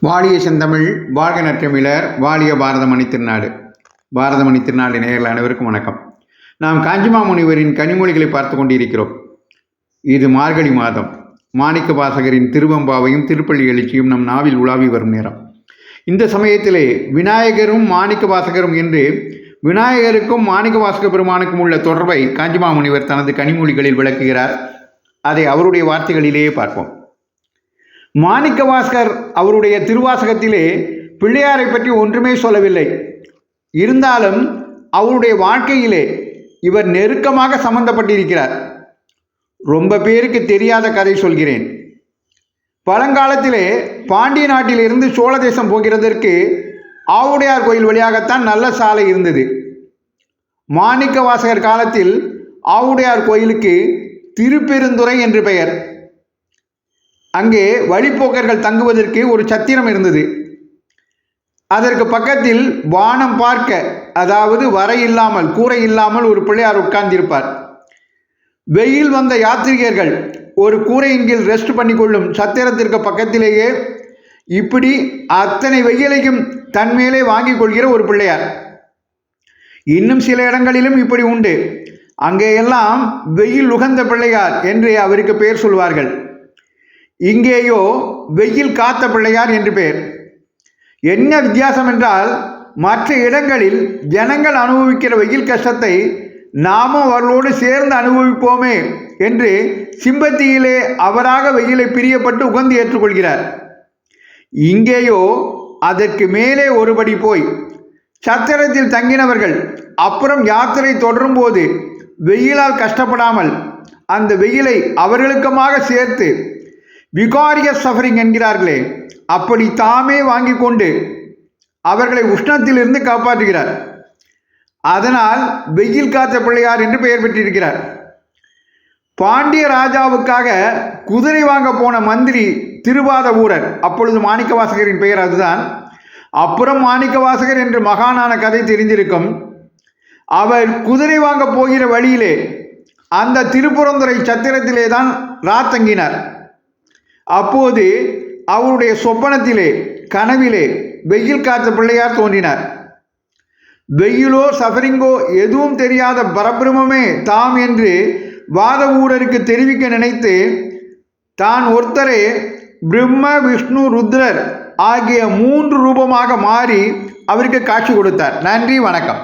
வாழிய செந்தமிழ் வாழ்க நற்றமிழர் வாழிய பாரதமணி திருநாடு. பாரதமணி திருநாடு நேயர்கள் அனைவருக்கும் வணக்கம். நாம் காஞ்சிமா முனிவரின் கனிமொழிகளை பார்த்து கொண்டிருக்கிறோம். இது மார்கழி மாதம். மாணிக்க வாசகரின் திருவம்பாவையும் திருப்பள்ளி எழுச்சியும் நம் நாவில் உலாவி வரும் நேரம். இந்த சமயத்திலே விநாயகரும் மாணிக்க வாசகரும் என்று விநாயகருக்கும் மாணிக்க வாசக பெருமானுக்கும் உள்ள தொடர்பை காஞ்சிமா முனிவர் தனது கனிமொழிகளில் விளக்குகிறார். அதை அவருடைய வார்த்தைகளிலேயே பார்ப்போம். மாணிக்க வாசகர் அவருடைய திருவாசகத்திலே பிள்ளையாரை பற்றி ஒன்றுமே சொல்லவில்லை. இருந்தாலும் அவருடைய வாழ்க்கையிலே இவர் நெருக்கமாக சம்பந்தப்பட்டிருக்கிறார். ரொம்ப பேருக்கு தெரியாத கதை சொல்கிறேன். பழங்காலத்திலே பாண்டிய நாட்டிலிருந்து சோழ தேசம் போகிறதற்கு ஆவுடையார் கோயில் வழியாகத்தான் நல்ல சாலை இருந்தது. மாணிக்க வாசகர் காலத்தில் ஆவுடையார் கோயிலுக்கு திருப்பெருந்துறை என்று பெயர். அங்கே வழிப்போக்கர்கள் தங்குவதற்கு ஒரு சத்திரம் இருந்தது. அதற்கு பக்கத்தில் வானம் பார்க்க, அதாவது வரை இல்லாமல் கூரை இல்லாமல் ஒரு பிள்ளையார் உட்கார்ந்திருப்பார். வெயில் வந்த யாத்ரீகர்கள் ஒரு கூரையின் கீழ் ரெஸ்ட் பண்ணிக்கொள்ளும் சத்திரத்திற்கு பக்கத்திலேயே இப்படி அத்தனை வெயிலையும் தன்மேலே வாங்கிக் கொள்கிற ஒரு பிள்ளையார். இன்னும் சில இடங்களிலும் இப்படி உண்டு. அங்கேயெல்லாம் வெயில் உகந்த பிள்ளையார் என்று அவருக்கு பெயர் சொல்வார்கள். இங்கேயோ வெயில் காத்த பிள்ளையார் என்று பெயர். என்ன வித்தியாசம் என்றால், மற்ற இடங்களில் ஜனங்கள் அனுபவிக்கிற வெயில் கஷ்டத்தை நாமும் அவர்களோடு சேர்ந்து அனுபவிப்போமே என்று சிம்பத்தியிலே அவராக வெயிலை பிரியப்பட்டு உகந்து ஏற்றுக்கொள்கிறார். இங்கேயோ அதற்கு மேலே ஒருபடி போய் சத்திரத்தில் தங்கினவர்கள் அப்புறம் யாத்திரை தொடரும் போது வெயிலால் கஷ்டப்படாமல் அந்த வெயிலை அவர்களுக்குமாக சேர்த்து விகாரியஸ் சஃபரிங் என்கிறார்களே, அப்படி தாமே வாங்கி கொண்டு அவர்களை உஷ்ணத்திலிருந்து காப்பாற்றுகிறார். அதனால் வெயில் காத்த பிள்ளையார் என்று பெயர் பெற்றிருக்கிறார். பாண்டிய ராஜாவுக்காக குதிரை வாங்க போன மந்திரி திருவாத ஊரர், அப்பொழுது மாணிக்க வாசகரின் பெயர் அதுதான். அப்புறம் மாணிக்க வாசகர் என்று மகானான கதை தெரிந்திருக்கும். அவர் குதிரை வாங்க போகிற வழியிலே அந்த திருப்புறந்துறை சத்திரத்திலே தான் ராத்தங்கினார். அப்போது அவருடைய சொப்பனத்திலே கனவிலே வெயில் காத்த பிள்ளையார் தோன்றினார். வெயிலோ சஃபரிங்கோ எதுவும் தெரியாத பரபிரமே தாம் என்று வாத ஊரருக்கு தெரிவிக்க நினைத்து தான் ஒருத்தரே பிரம்ம விஷ்ணு ருத்ரர் ஆகிய 3 ரூபமாக மாறி அவருக்கு காட்சி கொடுத்தார். நன்றி, வணக்கம்.